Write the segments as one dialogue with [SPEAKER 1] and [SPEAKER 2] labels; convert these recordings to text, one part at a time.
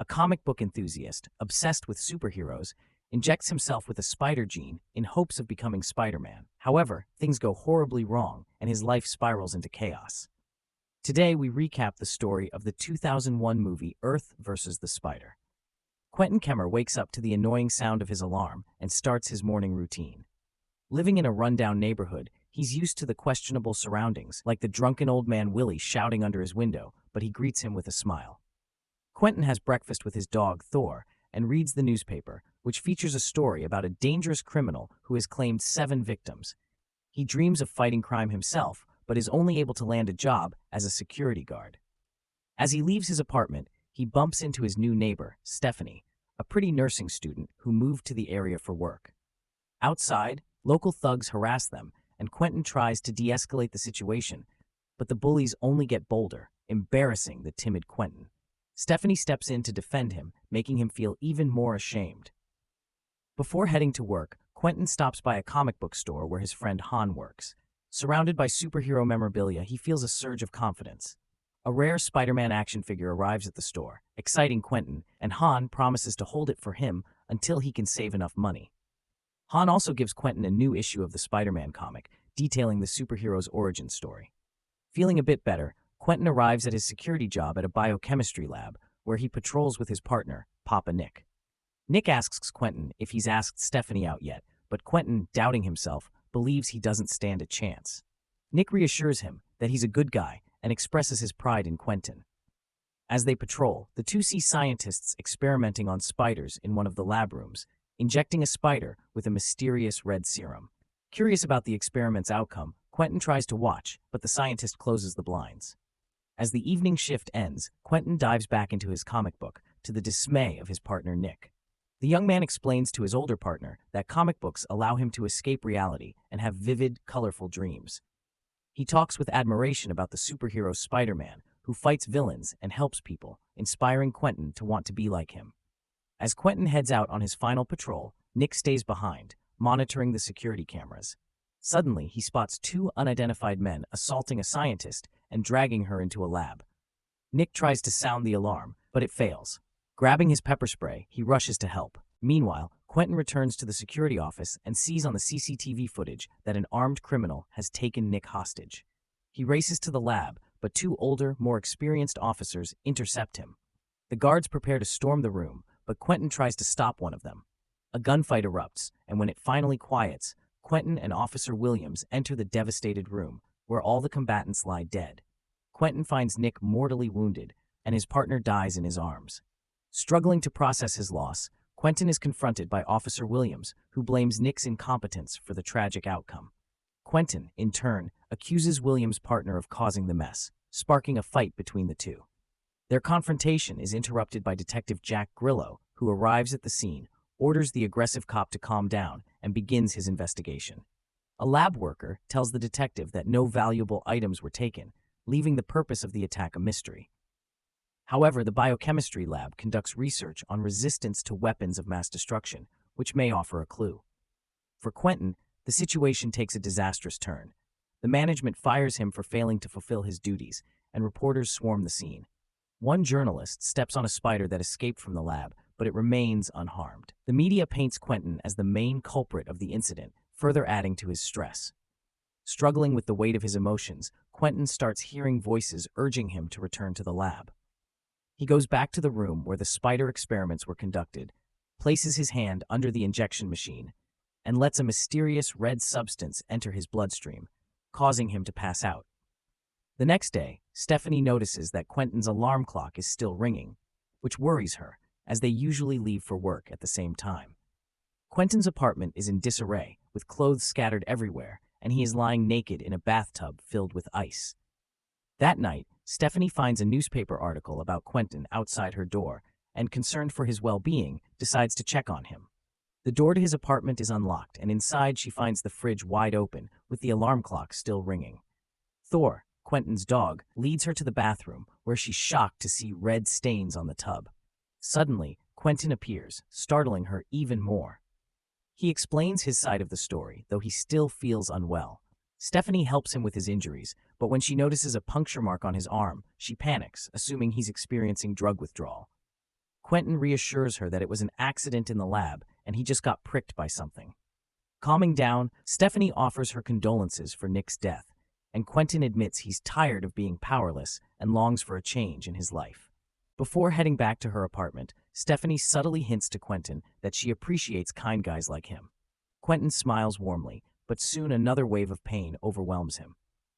[SPEAKER 1] a comic book enthusiast obsessed with superheroes, injects himself with a spider gene in hopes of becoming Spider-Man. However, things go horribly wrong and his life spirals into chaos. Today, we recap the story of the 2001 movie Earth vs. the Spider. Quentin Kemmer wakes up to the annoying sound of his alarm and starts his morning routine. Living in a rundown neighborhood, he's used to the questionable surroundings, like the drunken old man Willie shouting under his window, but he greets him with a smile. Quentin has breakfast with his dog, Thor, and reads the newspaper, which features a story about a dangerous criminal who has claimed 7 victims. He dreams of fighting crime himself, but is only able to land a job as a security guard. As he leaves his apartment, he bumps into his new neighbor, Stephanie, a pretty nursing student who moved to the area for work. Outside, local thugs harass them, and Quentin tries to de-escalate the situation, but the bullies only get bolder, embarrassing the timid Quentin. Stephanie steps in to defend him, making him feel even more ashamed. Before heading to work, Quentin stops by a comic book store where his friend Han works. Surrounded by superhero memorabilia, he feels a surge of confidence. A rare Spider-Man action figure arrives at the store, exciting Quentin, and Han promises to hold it for him until he can save enough money. Han also gives Quentin a new issue of the Spider-Man comic, detailing the superhero's origin story. Feeling a bit better, Quentin arrives at his security job at a biochemistry lab, where he patrols with his partner, Papa Nick. Nick asks Quentin if he's asked Stephanie out yet, but Quentin, doubting himself, believes he doesn't stand a chance. Nick reassures him that he's a good guy and expresses his pride in Quentin. As they patrol, the two see scientists experimenting on spiders in one of the lab rooms, injecting a spider with a mysterious red serum. Curious about the experiment's outcome, Quentin tries to watch, but the scientist closes the blinds. As the evening shift ends, Quentin dives back into his comic book, to the dismay of his partner Nick. The young man explains to his older partner that comic books allow him to escape reality and have vivid, colorful dreams. He talks with admiration about the superhero Spider-Man, who fights villains and helps people, inspiring Quentin to want to be like him. As Quentin heads out on his final patrol, Nick stays behind, monitoring the security cameras. Suddenly, he spots 2 unidentified men assaulting a scientist and dragging her into a lab. Nick tries to sound the alarm, but it fails. Grabbing his pepper spray, he rushes to help. Meanwhile, Quentin returns to the security office and sees on the CCTV footage that an armed criminal has taken Nick hostage. He races to the lab, but 2 older, more experienced officers intercept him. The guards prepare to storm the room, but Quentin tries to stop one of them. A gunfight erupts, and when it finally quiets, Quentin and Officer Williams enter the devastated room, where all the combatants lie dead. Quentin finds Nick mortally wounded, and his partner dies in his arms. Struggling to process his loss, Quentin is confronted by Officer Williams, who blames Nick's incompetence for the tragic outcome. Quentin, in turn, accuses Williams' partner of causing the mess, sparking a fight between the two. Their confrontation is interrupted by Detective Jack Grillo, who arrives at the scene, orders the aggressive cop to calm down, and begins his investigation. A lab worker tells the detective that no valuable items were taken, leaving the purpose of the attack a mystery. However, the biochemistry lab conducts research on resistance to weapons of mass destruction, which may offer a clue. For Quentin, the situation takes a disastrous turn. The management fires him for failing to fulfill his duties, and reporters swarm the scene. One journalist steps on a spider that escaped from the lab, but it remains unharmed. The media paints Quentin as the main culprit of the incident, further adding to his stress. Struggling with the weight of his emotions, Quentin starts hearing voices urging him to return to the lab. He goes back to the room where the spider experiments were conducted, places his hand under the injection machine, and lets a mysterious red substance enter his bloodstream, causing him to pass out. The next day, Stephanie notices that Quentin's alarm clock is still ringing, which worries her, as they usually leave for work at the same time. Quentin's apartment is in disarray, with clothes scattered everywhere, and he is lying naked in a bathtub filled with ice. That night, Stephanie finds a newspaper article about Quentin outside her door, and concerned for his well-being, decides to check on him. The door to his apartment is unlocked, and inside she finds the fridge wide open, with the alarm clock still ringing. Thor, Quentin's dog, leads her to the bathroom, where she's shocked to see red stains on the tub. Suddenly, Quentin appears, startling her even more. He explains his side of the story, though he still feels unwell. Stephanie helps him with his injuries, but when she notices a puncture mark on his arm, she panics, assuming he's experiencing drug withdrawal. Quentin reassures her that it was an accident in the lab and he just got pricked by something. Calming down, Stephanie offers her condolences for Nick's death, and Quentin admits he's tired of being powerless and longs for a change in his life. Before heading back to her apartment, Stephanie subtly hints to Quentin that she appreciates kind guys like him. Quentin smiles warmly, but soon another wave of pain overwhelms him.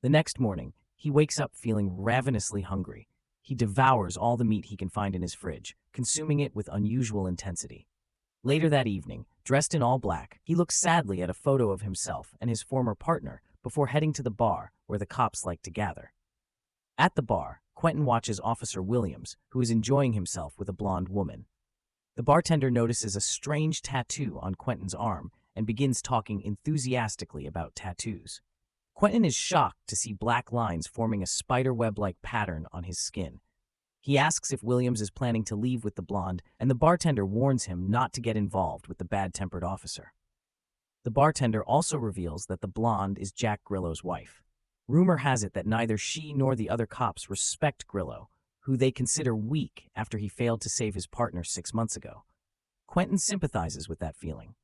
[SPEAKER 1] The next morning, he wakes up feeling ravenously hungry. He devours all the meat he can find in his fridge, consuming it with unusual intensity. Later that evening, dressed in all black, he looks sadly at a photo of himself and his former partner before heading to the bar where the cops like to gather. At the bar, Quentin watches Officer Williams, who is enjoying himself with a blonde woman. The bartender notices a strange tattoo on Quentin's arm and begins talking enthusiastically about tattoos. Quentin is shocked to see black lines forming a spiderweb-like pattern on his skin. He asks if Williams is planning to leave with the blonde, and the bartender warns him not to get involved with the bad-tempered officer. The bartender also reveals that the blonde is Jack Grillo's wife. Rumor has it that neither she nor the other cops respect Grillo, who they consider weak after he failed to save his partner 6 months ago. Quentin sympathizes with that feeling.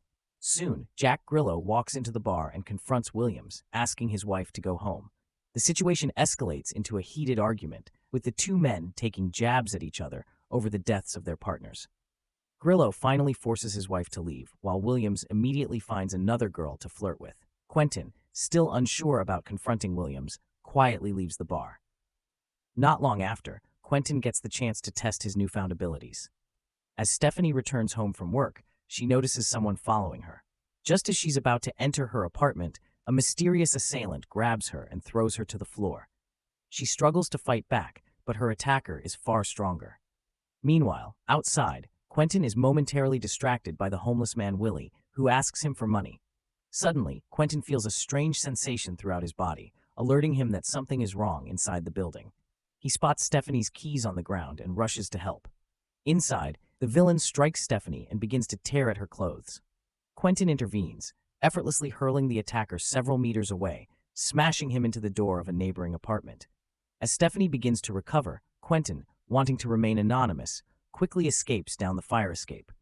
[SPEAKER 1] Soon, Jack Grillo walks into the bar and confronts Williams, asking his wife to go home. The situation escalates into a heated argument, with the two men taking jabs at each other over the deaths of their partners. Grillo finally forces his wife to leave, while Williams immediately finds another girl to flirt with. Quentin, still unsure about confronting Williams, quietly leaves the bar. Not long after, Quentin gets the chance to test his newfound abilities. As Stephanie returns home from work, she notices someone following her. Just as she's about to enter her apartment, a mysterious assailant grabs her and throws her to the floor. She struggles to fight back, but her attacker is far stronger. Meanwhile, outside, Quentin is momentarily distracted by the homeless man Willie, who asks him for money. Suddenly, Quentin feels a strange sensation throughout his body, alerting him that something is wrong inside the building. He spots Stephanie's keys on the ground and rushes to help. Inside, the villain strikes Stephanie and begins to tear at her clothes. Quentin intervenes, effortlessly hurling the attacker several meters away, smashing him into the door of a neighboring apartment. As Stephanie begins to recover, Quentin, wanting to remain anonymous, quickly escapes down the fire escape.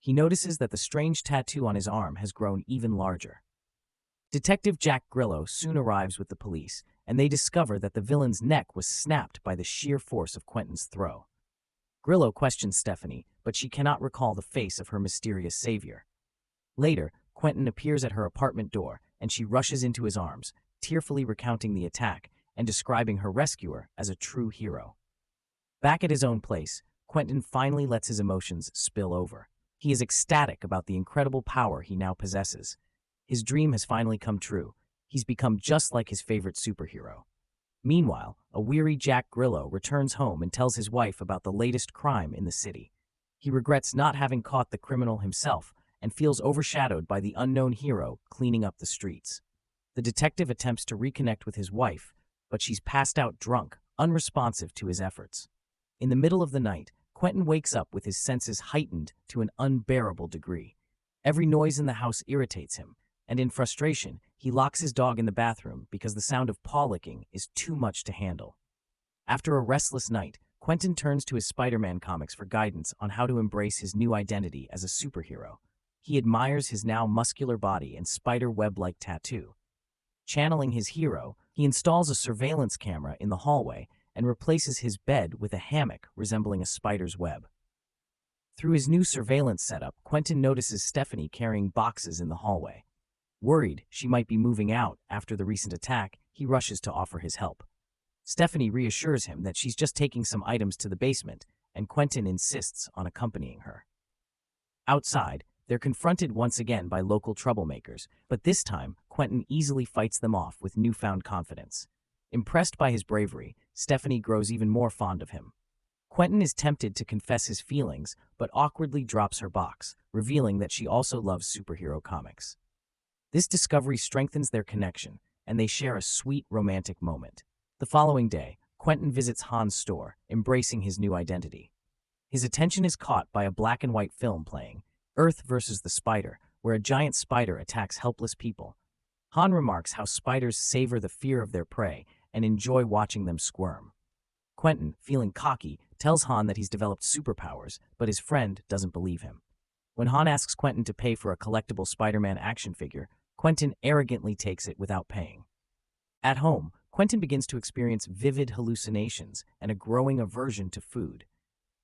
[SPEAKER 1] He notices that the strange tattoo on his arm has grown even larger. Detective Jack Grillo soon arrives with the police, and they discover that the villain's neck was snapped by the sheer force of Quentin's throw. Grillo questions Stephanie, but she cannot recall the face of her mysterious savior. Later, Quentin appears at her apartment door, and she rushes into his arms, tearfully recounting the attack and describing her rescuer as a true hero. Back at his own place, Quentin finally lets his emotions spill over. He is ecstatic about the incredible power he now possesses. His dream has finally come true. He's become just like his favorite superhero. Meanwhile, a weary Jack Grillo returns home and tells his wife about the latest crime in the city. He regrets not having caught the criminal himself and feels overshadowed by the unknown hero cleaning up the streets. The detective attempts to reconnect with his wife, but she's passed out drunk, unresponsive to his efforts. In the middle of the night, Quentin wakes up with his senses heightened to an unbearable degree. Every noise in the house irritates him, and in frustration, he locks his dog in the bathroom because the sound of paw licking is too much to handle. After a restless night, Quentin turns to his Spider-Man comics for guidance on how to embrace his new identity as a superhero. He admires his now muscular body and spider web-like tattoo. Channeling his hero, he installs a surveillance camera in the hallway and replaces his bed with a hammock resembling a spider's web. Through his new surveillance setup, Quentin notices Stephanie carrying boxes in the hallway. Worried she might be moving out after the recent attack, he rushes to offer his help. Stephanie reassures him that she's just taking some items to the basement, and Quentin insists on accompanying her. Outside, they're confronted once again by local troublemakers, but this time, Quentin easily fights them off with newfound confidence. Impressed by his bravery, Stephanie grows even more fond of him. Quentin is tempted to confess his feelings, but awkwardly drops her box, revealing that she also loves superhero comics. This discovery strengthens their connection, and they share a sweet, romantic moment. The following day, Quentin visits Han's store, embracing his new identity. His attention is caught by a black-and-white film playing, Earth vs. the Spider, where a giant spider attacks helpless people. Han remarks how spiders savor the fear of their prey and enjoy watching them squirm. Quentin, feeling cocky, tells Han that he's developed superpowers, but his friend doesn't believe him. When Han asks Quentin to pay for a collectible Spider-Man action figure, Quentin arrogantly takes it without paying. At home, Quentin begins to experience vivid hallucinations and a growing aversion to food.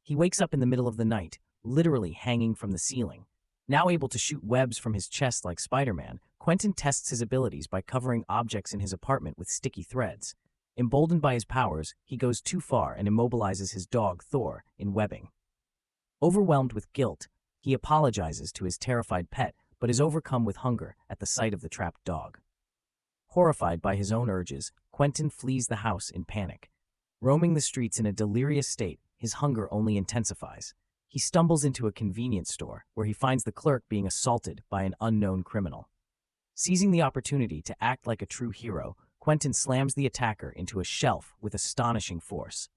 [SPEAKER 1] He wakes up in the middle of the night, literally hanging from the ceiling. Now able to shoot webs from his chest like Spider-Man, Quentin tests his abilities by covering objects in his apartment with sticky threads. Emboldened by his powers, he goes too far and immobilizes his dog, Thor, in webbing. Overwhelmed with guilt, he apologizes to his terrified pet, but is overcome with hunger at the sight of the trapped dog. Horrified by his own urges, Quentin flees the house in panic. Roaming the streets in a delirious state, his hunger only intensifies. He stumbles into a convenience store, where he finds the clerk being assaulted by an unknown criminal. Seizing the opportunity to act like a true hero, Quentin slams the attacker into a shelf with astonishing force.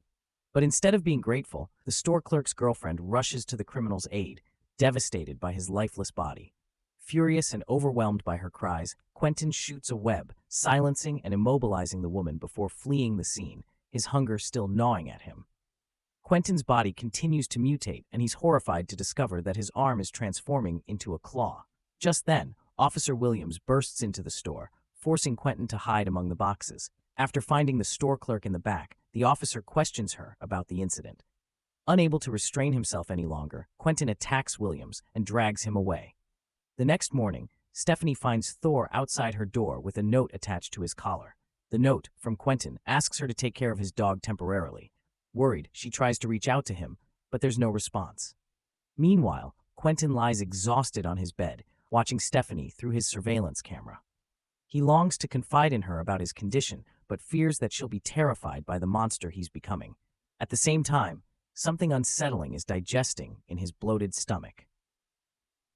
[SPEAKER 1] But instead of being grateful, the store clerk's girlfriend rushes to the criminal's aid, devastated by his lifeless body. Furious and overwhelmed by her cries, Quentin shoots a web, silencing and immobilizing the woman before fleeing the scene, his hunger still gnawing at him. Quentin's body continues to mutate, and he's horrified to discover that his arm is transforming into a claw. Just then, Officer Williams bursts into the store, forcing Quentin to hide among the boxes. After finding the store clerk in the back, the officer questions her about the incident. Unable to restrain himself any longer, Quentin attacks Williams and drags him away. The next morning, Stephanie finds Thor outside her door with a note attached to his collar. The note, from Quentin, asks her to take care of his dog temporarily. Worried, she tries to reach out to him, but there's no response. Meanwhile, Quentin lies exhausted on his bed, watching Stephanie through his surveillance camera. He longs to confide in her about his condition, but fears that she'll be terrified by the monster he's becoming. At the same time, something unsettling is digesting in his bloated stomach.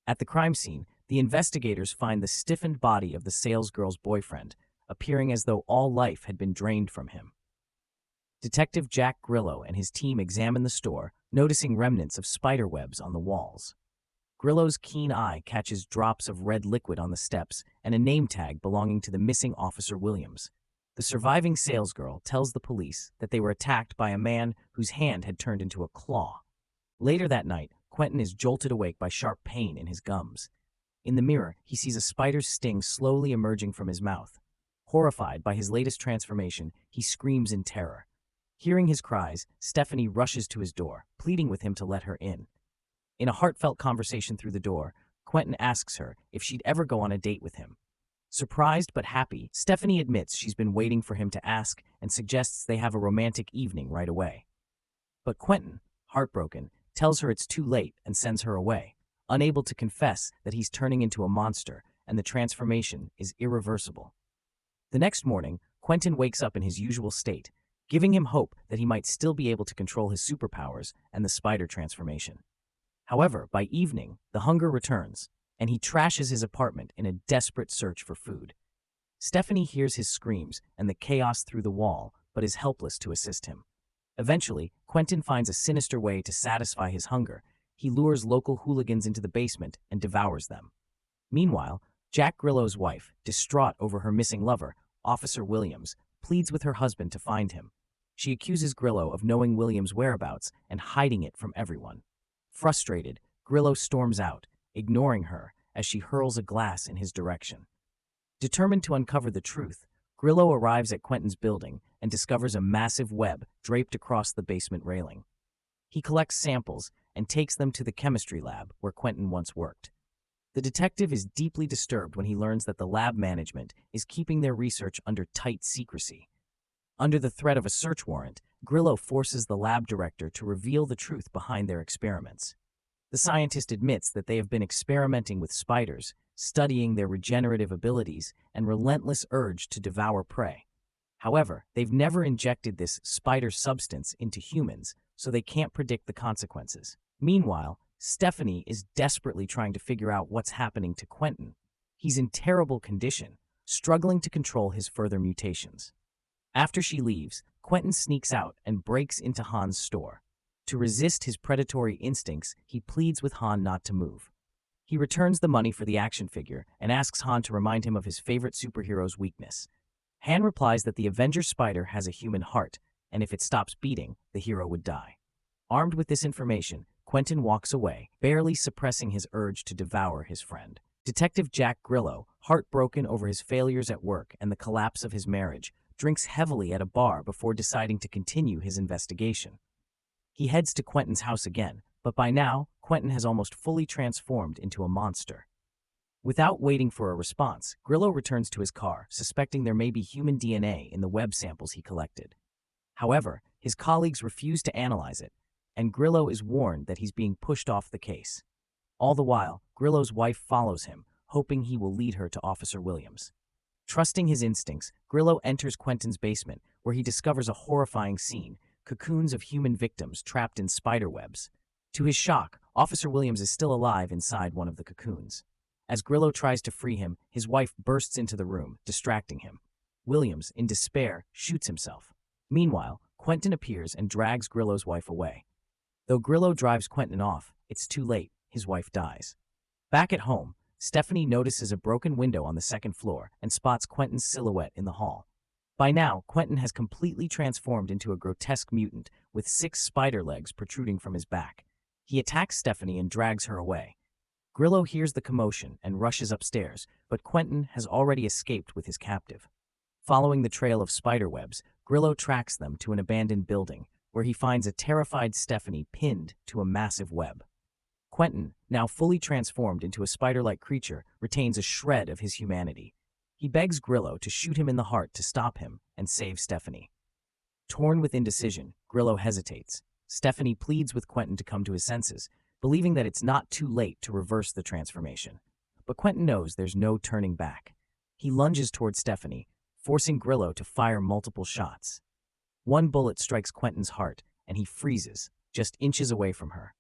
[SPEAKER 1] At the crime scene, the investigators find the stiffened body of the salesgirl's boyfriend, appearing as though all life had been drained from him. Detective Jack Grillo and his team examine the store, noticing remnants of spider webs on the walls. Grillo's keen eye catches drops of red liquid on the steps and a name tag belonging to the missing Officer Williams. The surviving salesgirl tells the police that they were attacked by a man whose hand had turned into a claw. Later that night, Quentin is jolted awake by sharp pain in his gums. In the mirror, he sees a spider's sting slowly emerging from his mouth. Horrified by his latest transformation, he screams in terror. Hearing his cries, Stephanie rushes to his door, pleading with him to let her in. In a heartfelt conversation through the door, Quentin asks her if she'd ever go on a date with him. Surprised but happy, Stephanie admits she's been waiting for him to ask and suggests they have a romantic evening right away. But Quentin, heartbroken, tells her it's too late and sends her away, unable to confess that he's turning into a monster and the transformation is irreversible. The next morning, Quentin wakes up in his usual state, giving him hope that he might still be able to control his superpowers and the spider transformation. However, by evening, the hunger returns, and he trashes his apartment in a desperate search for food. Stephanie hears his screams and the chaos through the wall, but is helpless to assist him. Eventually, Quentin finds a sinister way to satisfy his hunger. He lures local hooligans into the basement and devours them. Meanwhile, Jack Grillo's wife, distraught over her missing lover, Officer Williams, pleads with her husband to find him. She accuses Grillo of knowing Williams' whereabouts and hiding it from everyone. Frustrated, Grillo storms out, ignoring her as she hurls a glass in his direction. Determined to uncover the truth, Grillo arrives at Quentin's building and discovers a massive web draped across the basement railing. He collects samples and takes them to the chemistry lab where Quentin once worked. The detective is deeply disturbed when he learns that the lab management is keeping their research under tight secrecy. Under the threat of a search warrant, Grillo forces the lab director to reveal the truth behind their experiments. The scientist admits that they have been experimenting with spiders, studying their regenerative abilities and relentless urge to devour prey. However, they've never injected this spider substance into humans, so they can't predict the consequences. Meanwhile, Stephanie is desperately trying to figure out what's happening to Quentin. He's in terrible condition, struggling to control his further mutations. After she leaves, Quentin sneaks out and breaks into Han's store. To resist his predatory instincts, he pleads with Han not to move. He returns the money for the action figure and asks Han to remind him of his favorite superhero's weakness. Han replies that the Avenger spider has a human heart, and if it stops beating, the hero would die. Armed with this information, Quentin walks away, barely suppressing his urge to devour his friend. Detective Jack Grillo, heartbroken over his failures at work and the collapse of his marriage, drinks heavily at a bar before deciding to continue his investigation. He heads to Quentin's house again, but by now, Quentin has almost fully transformed into a monster. Without waiting for a response, Grillo returns to his car, suspecting there may be human DNA in the web samples he collected. However, his colleagues refuse to analyze it, and Grillo is warned that he's being pushed off the case. All the while, Grillo's wife follows him, hoping he will lead her to Officer Williams. Trusting his instincts, Grillo enters Quentin's basement, where he discovers a horrifying scene: cocoons of human victims trapped in spider webs. To his shock, Officer Williams is still alive inside one of the cocoons. As Grillo tries to free him, his wife bursts into the room, distracting him. Williams, in despair, shoots himself. Meanwhile, Quentin appears and drags Grillo's wife away. Though Grillo drives Quentin off, it's too late. His wife dies. Back at home, Stephanie notices a broken window on the second floor and spots Quentin's silhouette in the hall. By now, Quentin has completely transformed into a grotesque mutant with 6 spider legs protruding from his back. He attacks Stephanie and drags her away. Grillo hears the commotion and rushes upstairs, but Quentin has already escaped with his captive. Following the trail of spiderwebs, Grillo tracks them to an abandoned building, where he finds a terrified Stephanie pinned to a massive web. Quentin, now fully transformed into a spider-like creature, retains a shred of his humanity. He begs Grillo to shoot him in the heart to stop him and save Stephanie. Torn with indecision, Grillo hesitates. Stephanie pleads with Quentin to come to his senses, believing that it's not too late to reverse the transformation. But Quentin knows there's no turning back. He lunges toward Stephanie, forcing Grillo to fire multiple shots. One bullet strikes Quentin's heart, and he freezes, just inches away from her.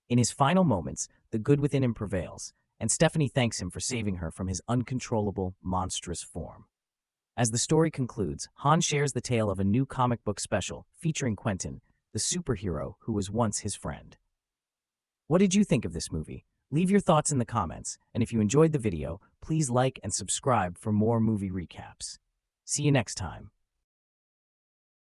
[SPEAKER 1] In his final moments, the good within him prevails, and Stephanie thanks him for saving her from his uncontrollable, monstrous form. As the story concludes, Han shares the tale of a new comic book special featuring Quentin, the superhero who was once his friend. What did you think of this movie? Leave your thoughts in the comments, and if you enjoyed the video, please like and subscribe for more movie recaps. See you next time.